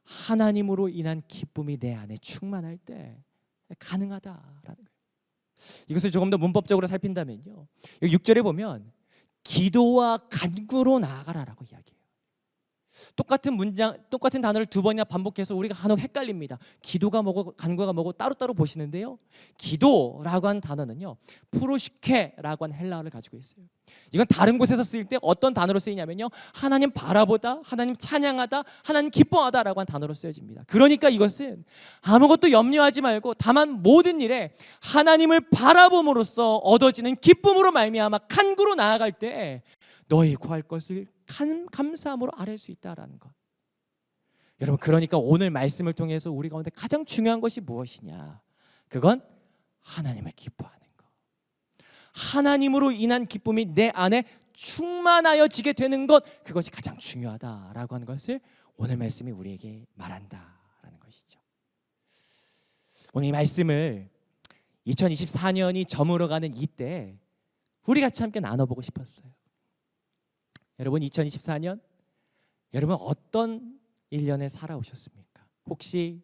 하나님으로 인한 기쁨이 내 안에 충만할 때 가능하다라는 거예요. 이것을 조금 더 문법적으로 살핀다면요, 6절에 보면 기도와 간구로 나아가라라고 이야기해요. 똑같은 문장, 똑같은 단어를 두 번이나 반복해서 우리가 간혹 헷갈립니다. 기도가 뭐고 간구가 뭐고 따로따로 보시는데요, 기도라고 하는 단어는요, 프로시케라고 하는 헬라어를 가지고 있어요. 이건 다른 곳에서 쓰일 때 어떤 단어로 쓰이냐면요, 하나님 바라보다, 하나님 찬양하다, 하나님 기뻐하다라고 하는 단어로 쓰여집니다. 그러니까 이것은 아무것도 염려하지 말고 다만 모든 일에 하나님을 바라봄으로써 얻어지는 기쁨으로 말미암아 간구로 나아갈 때 너희 구할 것을 감사함으로 아뢰 수 있다라는 것. 여러분, 그러니까 오늘 말씀을 통해서 우리 가운데 가장 중요한 것이 무엇이냐? 그건 하나님을 기뻐하는 것. 하나님으로 인한 기쁨이 내 안에 충만하여지게 되는 것, 그것이 가장 중요하다라고 하는 것을 오늘 말씀이 우리에게 말한다라는 것이죠. 오늘 이 말씀을 2024년이 저물어가는 이때 우리 같이 함께 나눠보고 싶었어요. 여러분, 2024년 여러분 어떤 1년을 살아오셨습니까? 혹시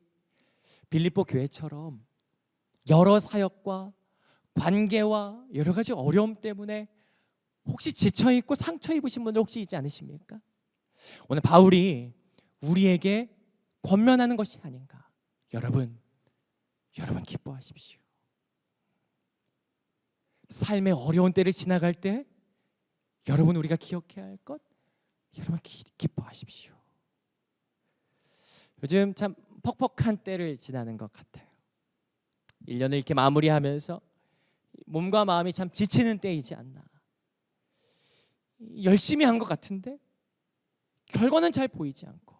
빌립보 교회처럼 여러 사역과 관계와 여러 가지 어려움 때문에 혹시 지쳐있고 상처 입으신 분들 혹시 있지 않으십니까? 오늘 바울이 우리에게 권면하는 것이 아닌가. 여러분 기뻐하십시오. 삶의 어려운 때를 지나갈 때 여러분, 우리가 기억해야 할 것, 여러분 기뻐하십시오. 요즘 참 퍽퍽한 때를 지나는 것 같아요. 1년을 이렇게 마무리하면서 몸과 마음이 참 지치는 때이지 않나. 열심히 한 것 같은데 결과는 잘 보이지 않고,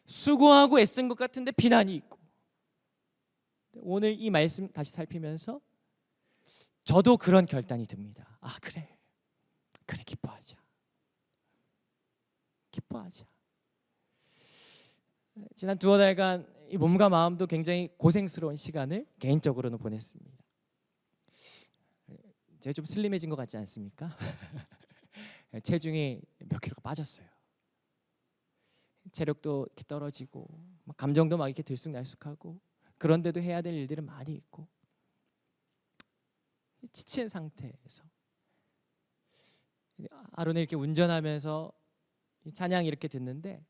수고하고 애쓴 것 같은데 비난이 있고. 오늘 이 말씀 다시 살피면서 저도 그런 결단이 듭니다. 아, 그래 기뻐하자. 지난 두어 달간 이 몸과 마음도 굉장히 고생스러운 시간을 개인적으로는 보냈습니다. 제가 좀 슬림해진 것 같지 않습니까? 체중이 몇 킬로가 빠졌어요. 체력도 이렇게 떨어지고, 감정도 막 이렇게 들쑥날쑥하고, 그런데도 해야 될 일들은 많이 있고, 지친 상태에서 하루는 이렇게 운전하면서 찬양이 이렇게 듣는데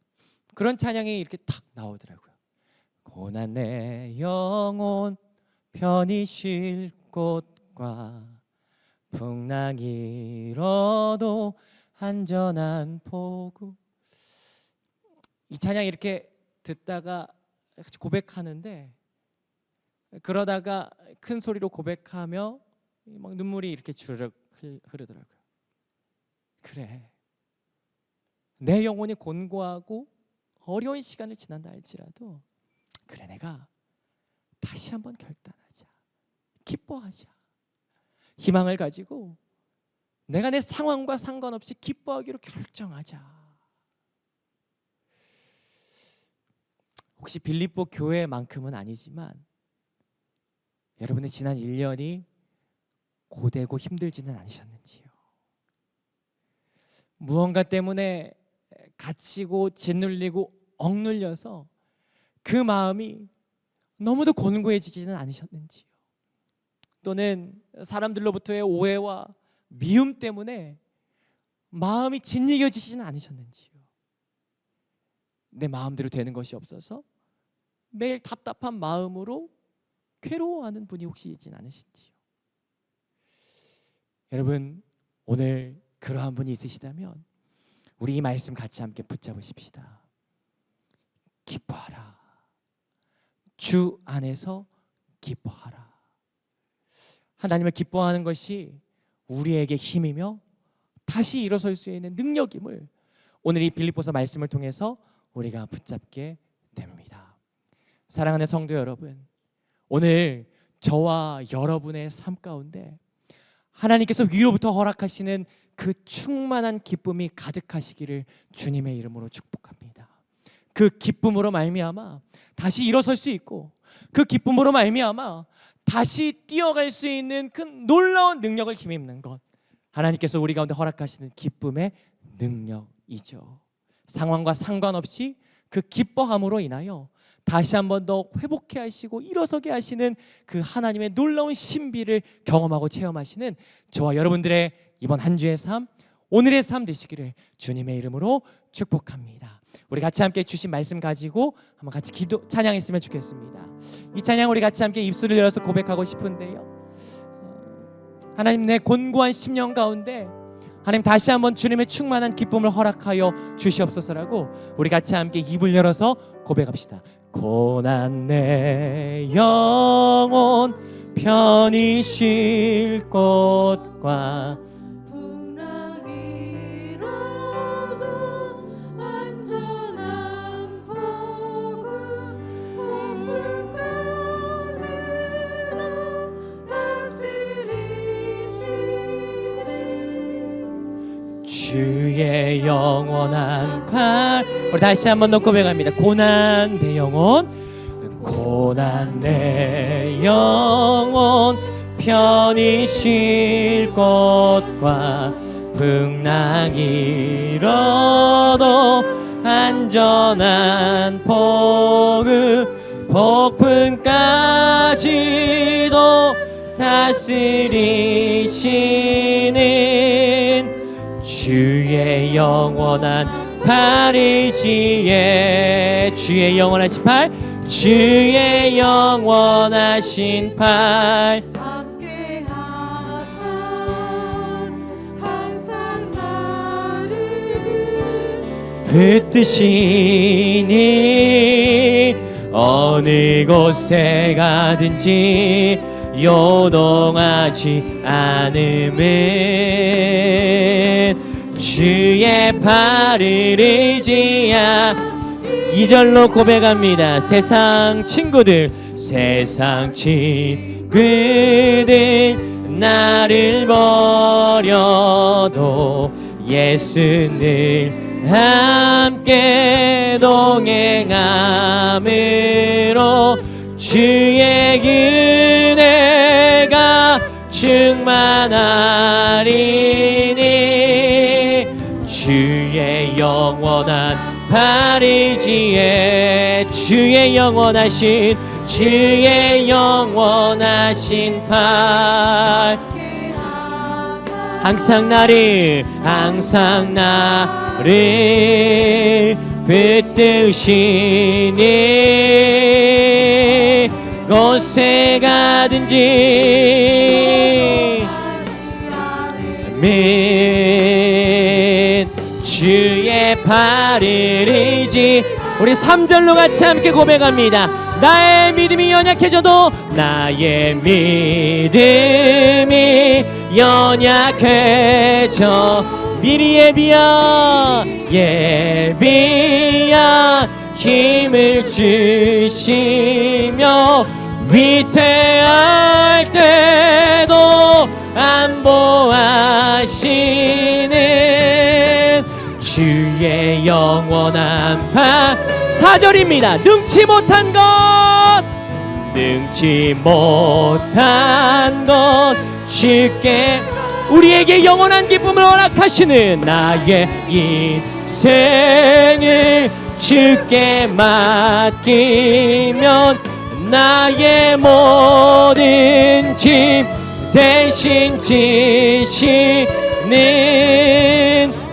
그런 찬양이 이렇게 탁 나오더라고요. 고난 내 영혼 편히 쉴 곳과 풍랑이 일어도 안전한 포구. 이 찬양 이렇게 듣다가 고백하는데, 그러다가 큰 소리로 고백하며 막 눈물이 이렇게 주르륵 흐르더라고요. 그래, 내 영혼이 곤고하고 어려운 시간을 지난다 할지라도 그래, 내가 다시 한번 결단하자. 기뻐하자. 희망을 가지고 내가 내 상황과 상관없이 기뻐하기로 결정하자. 혹시 빌립보 교회만큼은 아니지만 여러분의 지난 1년이 고되고 힘들지는 않으셨는지요? 무언가 때문에 갇히고 짓눌리고 억눌려서 그 마음이 너무도 곤고해지지는 않으셨는지요? 또는 사람들로부터의 오해와 미움 때문에 마음이 짓이겨지지는 않으셨는지요? 내 마음대로 되는 것이 없어서 매일 답답한 마음으로 괴로워하는 분이 혹시 있진 않으신지요? 여러분, 오늘 그러한 분이 있으시다면 우리 이 말씀 같이 함께 붙잡으십시다. 기뻐하라. 주 안에서 기뻐하라. 하나님을 기뻐하는 것이 우리에게 힘이며 다시 일어설 수 있는 능력임을 오늘 이 빌립보서 말씀을 통해서 우리가 붙잡게 됩니다. 사랑하는 성도 여러분, 오늘 저와 여러분의 삶 가운데 하나님께서 위로부터 허락하시는 그 충만한 기쁨이 가득하시기를 주님의 이름으로 축복합니다. 그 기쁨으로 말미암아 다시 일어설 수 있고, 그 기쁨으로 말미암아 다시 뛰어갈 수 있는 그 놀라운 능력을 힘입는 것, 하나님께서 우리 가운데 허락하시는 기쁨의 능력이죠. 상황과 상관없이 그 기뻐함으로 인하여 다시 한 번 더 회복해 하시고 일어서게 하시는 그 하나님의 놀라운 신비를 경험하고 체험하시는 저와 여러분들의 이번 한 주의 삶, 오늘의 삶 되시기를 주님의 이름으로 축복합니다. 우리 같이 함께 주신 말씀 가지고 한번 같이 찬양했으면 좋겠습니다. 이 찬양 우리 같이 함께 입술을 열어서 고백하고 싶은데요, 하나님, 내 곤고한 심령 가운데 하나님 다시 한번 주님의 충만한 기쁨을 허락하여 주시옵소서라고 우리 같이 함께 입을 열어서 고백합시다. 고난 내 영혼 편히 쉴 곳과 주의 영원한 팔, 우리 다시 한번 더 고백합니다. 고난 내 영혼, 고난 내 영혼 편히 쉴 곳과 풍랑이 일어도 안전한 폭풍까지도 다스리시는 주의 영원한 팔이지에, 주의 영원하신 팔, 주의 영원하신 팔 함께하사 항상 나를 붙드시니 어느 곳에 가든지 요동하지 않음은 주의 팔을 의지하. 2절로 고백합니다. 세상 친구들 나를 버려도 예수는 함께 동행함으로 주의 은혜가 충만하리니 주의 영원한 팔이지에, 주의 영원하신 팔 항상 나를 붙드시니 곳에 가든지 주의 팔을 의지. 우리 3절로 같이 함께 고백합니다. 나의 믿음이 연약해져도 나의 믿음이 연약해져 미리 예비야 힘을 주시며 위태할 때도 안보하시는 주의 영원한 팔. 4절입니다. 능치 못한 것 주께 우리에게 영원한 기쁨을 허락하시는 나의 인생을 주께 맡기면 나의 모든 짐 대신 지시고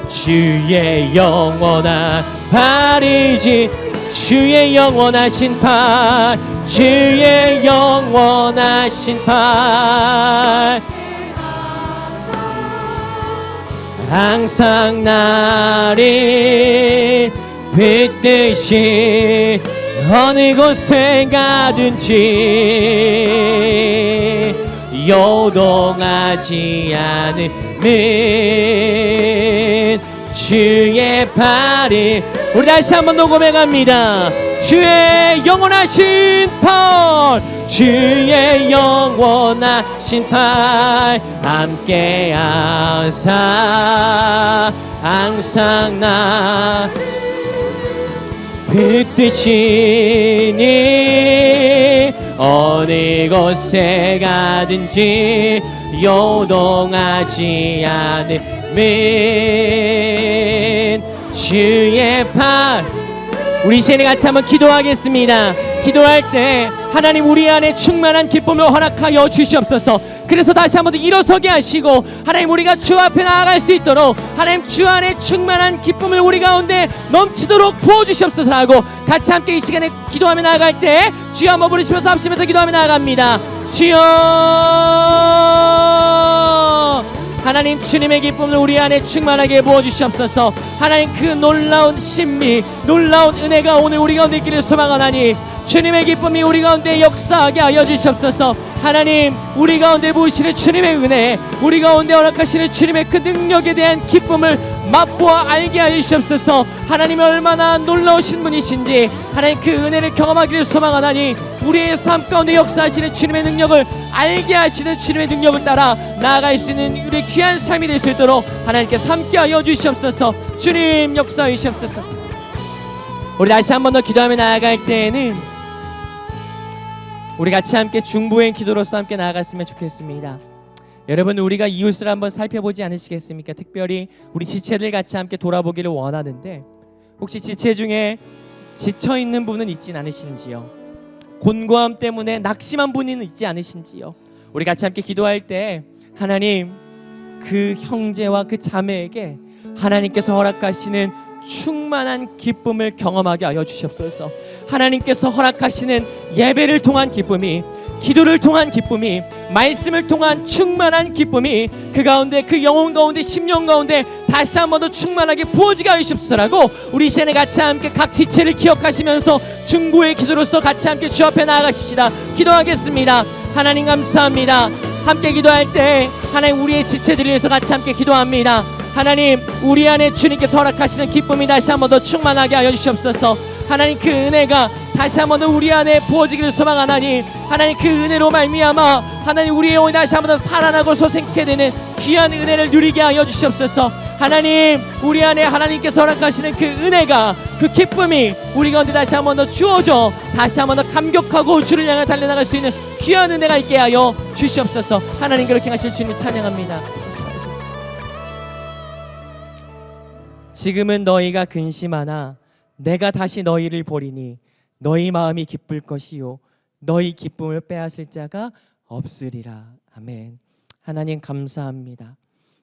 주의 영원한 발이지. 주의 영원하신 팔, 주의 영원하신 팔, 항상 나를 붙듯이 어느 곳에 가든지 요동하지 않으면 주의 팔이. 우리 다시 한번 더 고백합니다. 주의 영원하신 팔, 주의 영원하신 팔, 함께 하사 항상 나 붙드시니 어느 곳에 가든지 요동하지 않으면 주의 팔. 우리 이제 같이 한번 기도하겠습니다. 기도할 때 하나님 우리 안에 충만한 기쁨을 허락하여 주시옵소서. 그래서 다시 한번 더 일어서게 하시고 하나님 우리가 주 앞에 나아갈 수 있도록 하나님 주 안에 충만한 기쁨을 우리 가운데 넘치도록 부어주시옵소서 하고 같이 함께 이 시간에 기도하며 나아갈 때 주여 한번 부르시면서 합심해서 기도하며 나아갑니다. 주여, 하나님 주님의 기쁨을 우리 안에 충만하게 부어주시옵소서. 하나님 그 놀라운 신비, 놀라운 은혜가 오늘 우리 가운데 있기를 소망하나니 주님의 기쁨이 우리 가운데 역사하게 하여 주시옵소서. 하나님 우리 가운데 부으시는 주님의 은혜, 우리 가운데 허락하시는 주님의 그 능력에 대한 기쁨을 맛보아 알게 하여 주시옵소서. 하나님이 얼마나 놀라우신 분이신지 하나님 그 은혜를 경험하기를 소망하나니 우리의 삶 가운데 역사하시는 주님의 능력을 알게 하시는 주님의 능력을 따라 나아갈 수 있는 우리의 귀한 삶이 될 수 있도록 하나님께서 함께 하여 주시옵소서. 주님 역사해 주시옵소서. 우리 다시 한 번 더 기도하며 나아갈 때에는 우리 같이 함께 중보의 기도로서 함께 나아갔으면 좋겠습니다. 여러분 우리가 이웃을 한번 살펴보지 않으시겠습니까? 특별히 우리 지체들 같이 함께 돌아보기를 원하는데 혹시 지체 중에 지쳐있는 분은 있진 않으신지요? 곤고함 때문에 낙심한 분은 있지 않으신지요? 우리 같이 함께 기도할 때 하나님 그 형제와 그 자매에게 하나님께서 허락하시는 충만한 기쁨을 경험하게 하여 주시옵소서. 하나님께서 허락하시는 예배를 통한 기쁨이, 기도를 통한 기쁨이, 말씀을 통한 충만한 기쁨이 그 가운데, 그 영혼 가운데, 심령 가운데 다시 한 번 더 충만하게 부어지게 하여 주시옵소서라고 우리 시간에 같이 함께 각 지체를 기억하시면서 중보의 기도로서 같이 함께 주 앞에 나아가십시다. 기도하겠습니다. 하나님 감사합니다. 함께 기도할 때 하나님 우리의 지체들을 위해서 같이 함께 기도합니다. 하나님 우리 안에 주님께서 허락하시는 기쁨이 다시 한 번 더 충만하게 하여 주시옵소서. 하나님 그 은혜가 다시 한 번 더 우리 안에 부어지기를 소망하나니 하나님 그 은혜로 말미암아 하나님 우리의 영혼이 다시 한 번 더 살아나고 솟게 되는 귀한 은혜를 누리게 하여 주시옵소서. 하나님 우리 안에 하나님께서 허락하시는 그 은혜가, 그 기쁨이 우리 가운데 다시 한 번 더 주어져 다시 한 번 더 감격하고 주를 향해 달려나갈 수 있는 귀한 은혜가 있게 하여 주시옵소서. 하나님 그렇게 하실 주님을 찬양합니다. 지금은 너희가 근심하나 내가 다시 너희를 보리니 너희 마음이 기쁠 것이요 너희 기쁨을 빼앗을 자가 없으리라. 아멘. 하나님 감사합니다.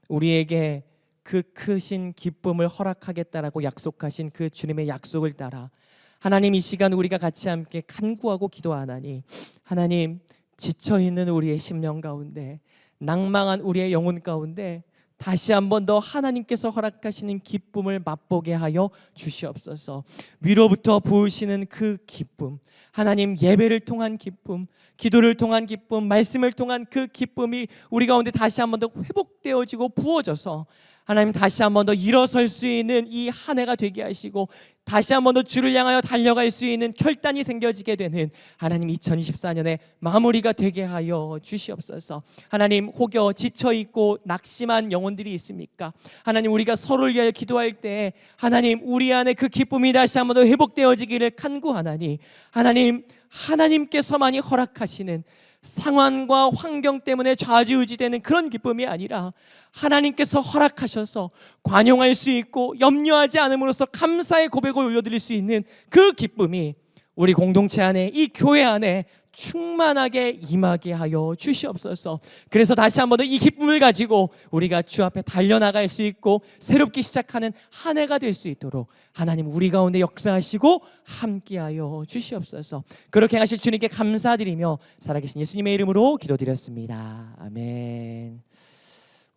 우리에게 그 크신 기쁨을 허락하겠다라고 약속하신 그 주님의 약속을 따라 하나님 이 시간 우리가 같이 함께 간구하고 기도하나니 하나님 지쳐있는 우리의 심령 가운데, 낭망한 우리의 영혼 가운데 다시 한 번 더 하나님께서 허락하시는 기쁨을 맛보게 하여 주시옵소서. 위로부터 부으시는 그 기쁨, 하나님 예배를 통한 기쁨, 기도를 통한 기쁨, 말씀을 통한 그 기쁨이 우리 가운데 다시 한 번 더 회복되어지고 부어져서 하나님 다시 한 번 더 일어설 수 있는 이 한 해가 되게 하시고 다시 한 번 더 주를 향하여 달려갈 수 있는 결단이 생겨지게 되는 하나님 2024년의 마무리가 되게 하여 주시옵소서. 하나님 혹여 지쳐있고 낙심한 영혼들이 있습니까? 하나님 우리가 서로를 위하여 기도할 때 하나님 우리 안에 그 기쁨이 다시 한 번 더 회복되어지기를 간구하나니 하나님 하나님께서만이 허락하시는 상황과 환경 때문에 좌지우지되는 그런 기쁨이 아니라 하나님께서 허락하셔서 관용할 수 있고 염려하지 않음으로써 감사의 고백을 올려드릴 수 있는 그 기쁨이 우리 공동체 안에, 이 교회 안에 충만하게 임하게 하여 주시옵소서. 그래서 다시 한 번 더 이 기쁨을 가지고 우리가 주 앞에 달려나갈 수 있고 새롭게 시작하는 한 해가 될 수 있도록 하나님 우리 가운데 역사하시고 함께하여 주시옵소서. 그렇게 하실 주님께 감사드리며 살아계신 예수님의 이름으로 기도드렸습니다. 아멘.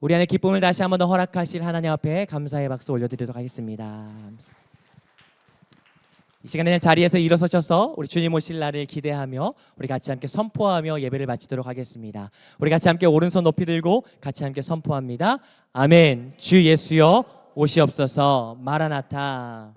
우리 안에 기쁨을 다시 한 번 더 허락하실 하나님 앞에 감사의 박수 올려드리도록 하겠습니다. 이 시간에는 자리에서 일어서셔서 우리 주님 오실 날을 기대하며 우리 같이 함께 선포하며 예배를 마치도록 하겠습니다. 우리 같이 함께 오른손 높이 들고 같이 함께 선포합니다. 아멘. 주 예수여 오시옵소서. 마라나타.